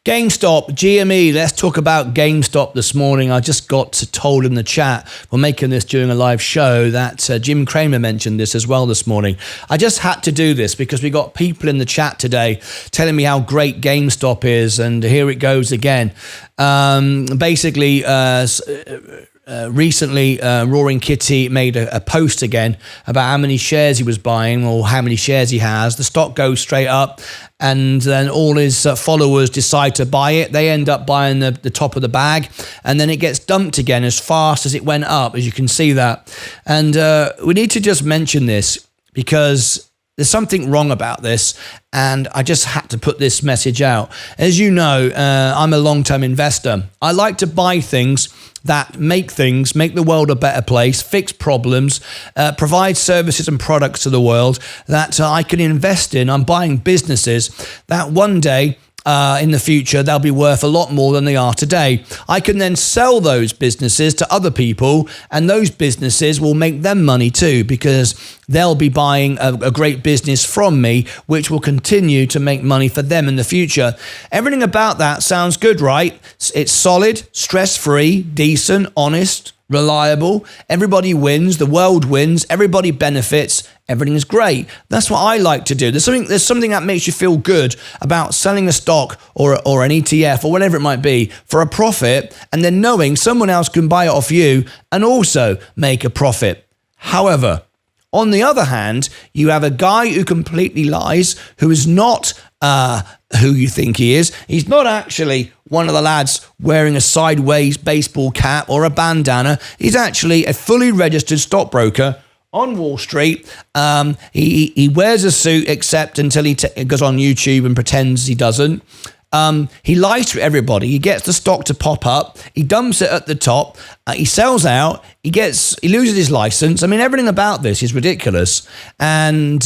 GameStop, GME, let's talk about GameStop this morning. I just got told in the chat, we're making this during a live show, that Jim Cramer mentioned this as well this morning. I just had to do this because we got people in the chat today telling me how great GameStop is, and here it goes again. Recently, Roaring Kitty made a post again about how many shares he was buying or how many shares he has. The stock goes straight up, and then all his followers decide to buy it. They end up buying the top of the bag, and then it gets dumped again as fast as it went up, as you can see that. And we need to just mention this because there's something wrong about this, and I just had to put this message out. As you know, I'm a long-term investor. I like to buy things that make the world a better place, fix problems, provide services and products to the world that I can invest in. I'm buying businesses that one day in the future, they'll be worth a lot more than they are today. I can then sell those businesses to other people, and those businesses will make them money too, because they'll be buying a great business from me, which will continue to make money for them in the future. Everything about that sounds good, right? It's solid, stress-free, decent, honest, reliable. Everybody wins. The world wins. Everybody benefits. Everything is great. That's what I like to do. There's something that makes you feel good about selling a stock or an ETF or whatever it might be for a profit, and then knowing someone else can buy it off you and also make a profit. However, on the other hand, you have a guy who completely lies, who is not who you think he is. He's not actually one of the lads wearing a sideways baseball cap or a bandana. He's actually a fully registered stockbroker on Wall Street. He wears a suit except until he goes on YouTube and pretends he doesn't. He lies to everybody. He gets the stock to pop up. He dumps it at the top. He sells out. He loses his license. I mean, everything about this is ridiculous. And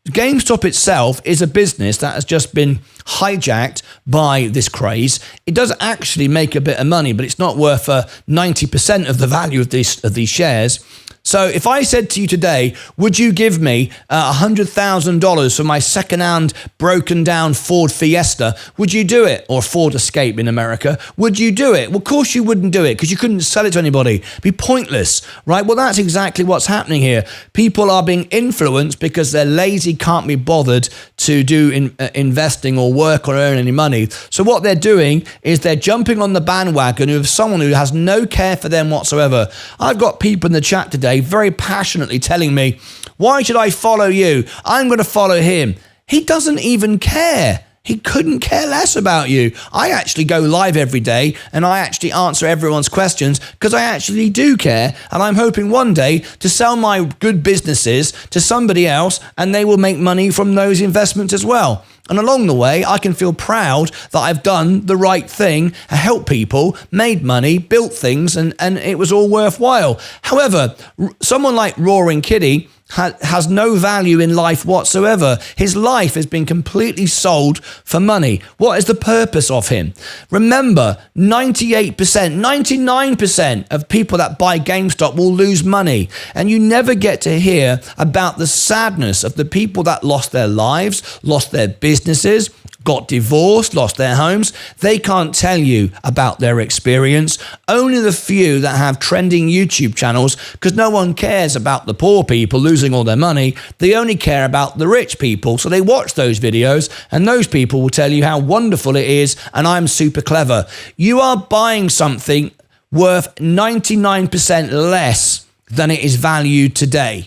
GameStop itself is a business that has just been hijacked by this craze. It does actually make a bit of money, but it's not worth 90% of the value of these shares. So if I said to you today, would you give me $100,000 for my second-hand broken down Ford Fiesta? Would you do it? Or Ford Escape in America? Would you do it? Well, of course you wouldn't do it because you couldn't sell it to anybody. It'd be pointless, right? Well, that's exactly what's happening here. People are being influenced because they're lazy, can't be bothered to do investing or work or earn any money. So what they're doing is they're jumping on the bandwagon of someone who has no care for them whatsoever. I've got people in the chat today very passionately telling me, why should I follow you? I'm going to follow him. He doesn't even care. He couldn't care less about you. I actually go live every day and I actually answer everyone's questions because I actually do care, and I'm hoping one day to sell my good businesses to somebody else and they will make money from those investments as well. And along the way, I can feel proud that I've done the right thing, helped people, made money, built things, and it was all worthwhile. However, someone like Roaring Kitty has no value in life whatsoever. His life has been completely sold for money. What is the purpose of him? Remember, 98%, 99% of people that buy GameStop will lose money. And you never get to hear about the sadness of the people that lost their lives, lost their businesses, got divorced, lost their homes. They can't tell you about their experience. Only the few that have trending YouTube channels, because no one cares about the poor people losing all their money. They only care about the rich people. So they watch those videos, and those people will tell you how wonderful it is, and I'm super clever. You are buying something worth 99% less than it is valued today.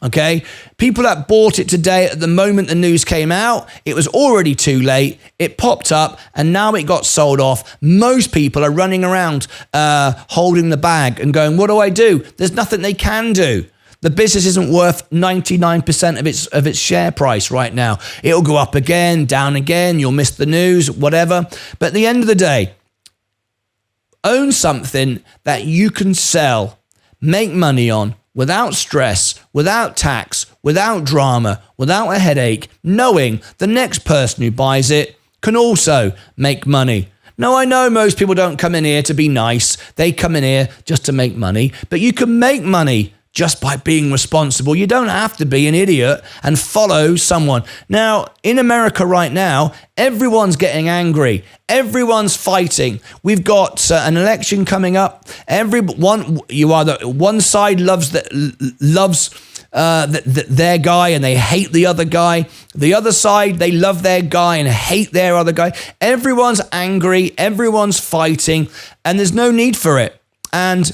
Okay, people that bought it today at the moment the news came out, it was already too late. It popped up and now it got sold off. Most people are running around holding the bag and going, what do I do? There's nothing they can do. The business isn't worth 99% of its share price right now. It'll go up again, down again. You'll miss the news, whatever. But at the end of the day, own something that you can sell, make money on, without stress, without tax, without drama, without a headache, knowing the next person who buys it can also make money. Now, I know most people don't come in here to be nice. They come in here just to make money, but you can make money just by being responsible. You don't have to be an idiot and follow someone. Now, in America right now, everyone's getting angry. Everyone's fighting. We've got an election coming up. One side loves their guy and they hate the other guy. The other side, they love their guy and hate their other guy. Everyone's angry. Everyone's fighting, and there's no need for it. And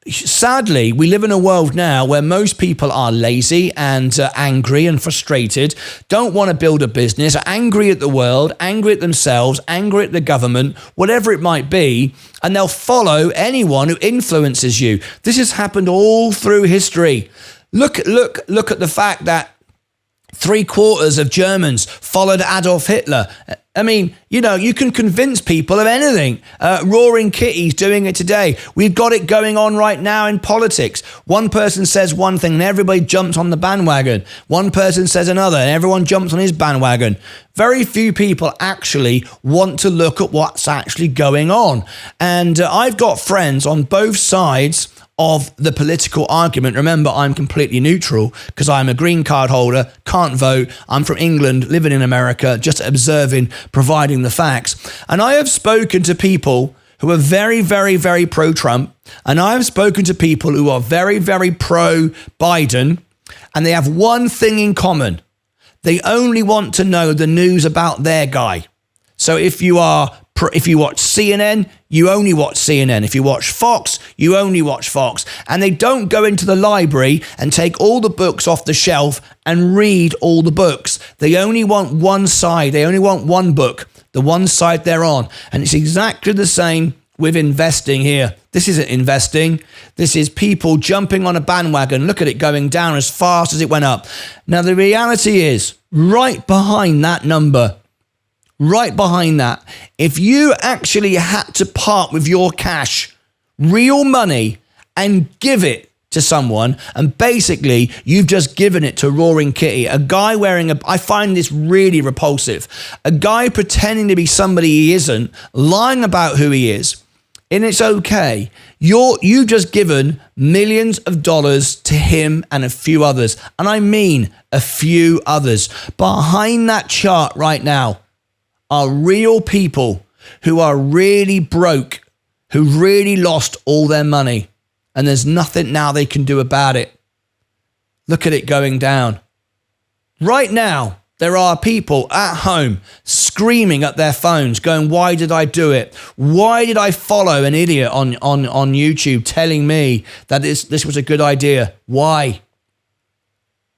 sadly, we live in a world now where most people are lazy and angry and frustrated, don't want to build a business, are angry at the world, angry at themselves, angry at the government, whatever it might be, and they'll follow anyone who influences you. This has happened all through history. Look at the fact that 3/4 of Germans followed Adolf Hitler. I mean, you can convince people of anything. Roaring Kitty's doing it today. We've got it going on right now in politics. One person says one thing and everybody jumps on the bandwagon. One person says another and everyone jumps on his bandwagon. Very few people actually want to look at what's actually going on. And I've got friends on both sides of the political argument. Remember, I'm completely neutral because I'm a green card holder, can't vote. I'm from England, living in America, just observing, providing the facts. And I have spoken to people who are very, very, very pro-Trump. And I have spoken to people who are very, very pro-Biden. And they have one thing in common. They only want to know the news about their guy. So if you watch CNN, you only watch CNN. If you watch Fox, you only watch Fox. And they don't go into the library and take all the books off the shelf and read all the books. They only want one side. They only want one book, the one side they're on. And it's exactly the same with investing here. This isn't investing. This is people jumping on a bandwagon. Look at it going down as fast as it went up. Now, the reality is, right behind that number, right behind that, if you actually had to part with your cash, real money, and give it to someone, and basically you've just given it to Roaring Kitty, a guy I find this really repulsive, a guy pretending to be somebody he isn't, lying about who he is, and it's okay. You've just given millions of dollars to him and a few others, and I mean a few others. Behind that chart right now are real people who are really broke, who really lost all their money, and there's nothing now they can do about it. Look at it going down. Right now, there are people at home screaming at their phones, going, why did I do it? Why did I follow an idiot on YouTube telling me that this was a good idea? Why?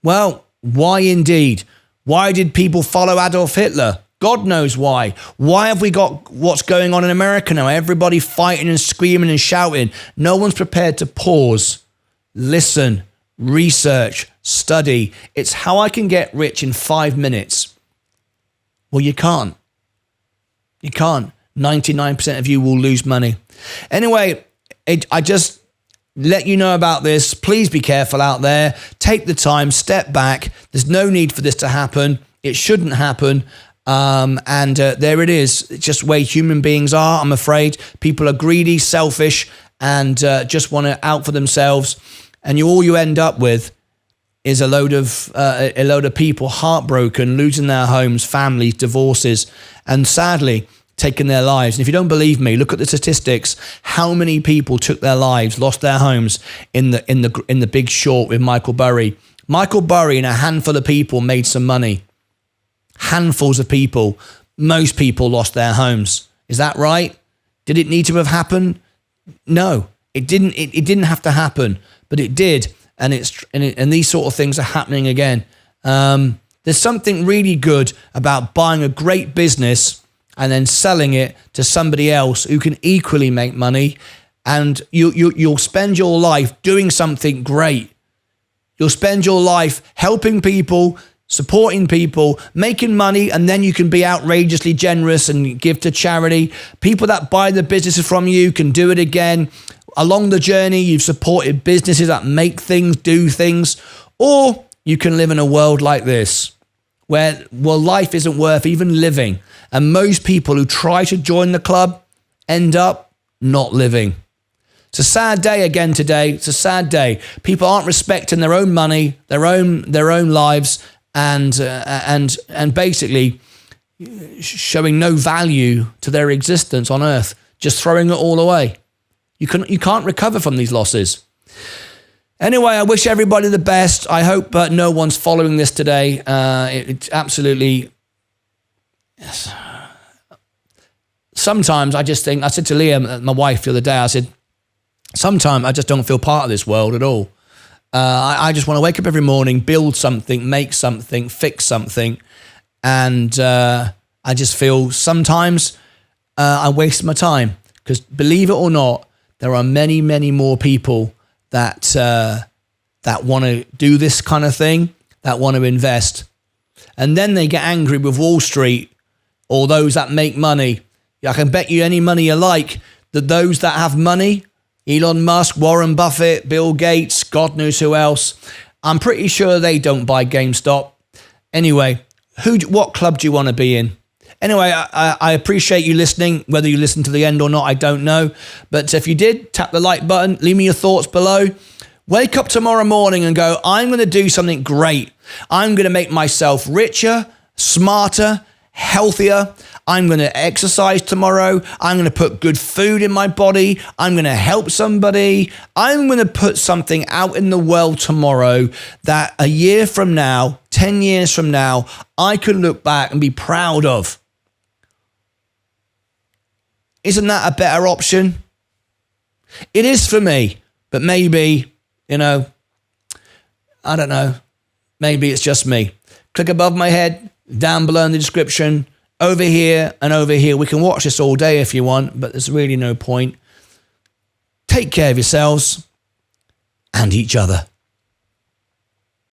Well, why indeed? Why did people follow Adolf Hitler? God knows why. Why have we got what's going on in America now? Everybody fighting and screaming and shouting. No one's prepared to pause, listen, research, study. It's how I can get rich in 5 minutes. Well, you can't. You can't. 99% of you will lose money. Anyway, I just let you know about this. Please be careful out there. Take the time, step back. There's no need for this to happen. It shouldn't happen. There it is. It's just the way human beings are, I'm afraid. People are greedy, selfish, and just want to out for themselves. And all you end up with is a load of people heartbroken, losing their homes, families, divorces, and sadly taking their lives. And if you don't believe me, look at the statistics. How many people took their lives, lost their homes in the Big Short with Michael Burry? Michael Burry and a handful of people made some money. Handfuls of people. Most people lost their homes. Is that right? Did it need to have happened? No, it didn't. It didn't have to happen, but it did, and these sort of things are happening again. There's something really good about buying a great business and then selling it to somebody else who can equally make money, and you'll spend your life doing something great. You'll spend your life helping people, supporting people, making money, and then you can be outrageously generous and give to charity. People that buy the businesses from you can do it again. Along the journey, you've supported businesses that make things, do things, or you can live in a world like this where, well, life isn't worth even living. And most people who try to join the club end up not living. It's a sad day again today. It's a sad day. People aren't respecting their own money, their own lives, and basically showing no value to their existence on earth, just throwing it all away. You can't recover from these losses. Anyway, I wish everybody the best. I hope no one's following this today. It's absolutely... Yes. Sometimes I just think, I said to Leah, my wife, the other day, I said, sometimes I just don't feel part of this world at all. I just want to wake up every morning, build something, make something, fix something. And I just feel sometimes I waste my time. Because believe it or not, there are many, many more people that want to do this kind of thing, that want to invest. And then they get angry with Wall Street or those that make money. I can bet you any money you like that those that have money, Elon Musk, Warren Buffett, Bill Gates, God knows who else, I'm pretty sure they don't buy GameStop. Anyway, what club do you want to be in? Anyway, I appreciate you listening. Whether you listen to the end or not, I don't know. But if you did, tap the like button, leave me your thoughts below. Wake up tomorrow morning and go, I'm going to do something great. I'm going to make myself richer, smarter, healthier. I'm going to exercise tomorrow. I'm going to put good food in my body. I'm going to help somebody. I'm going to put something out in the world tomorrow that a year from now, 10 years from now, I could look back and be proud of. Isn't that a better option? It is for me, but maybe, I don't know. Maybe it's just me. Click above my head, down below in the description, over here and over here. We can watch this all day if you want, but there's really no point. Take care of yourselves and each other.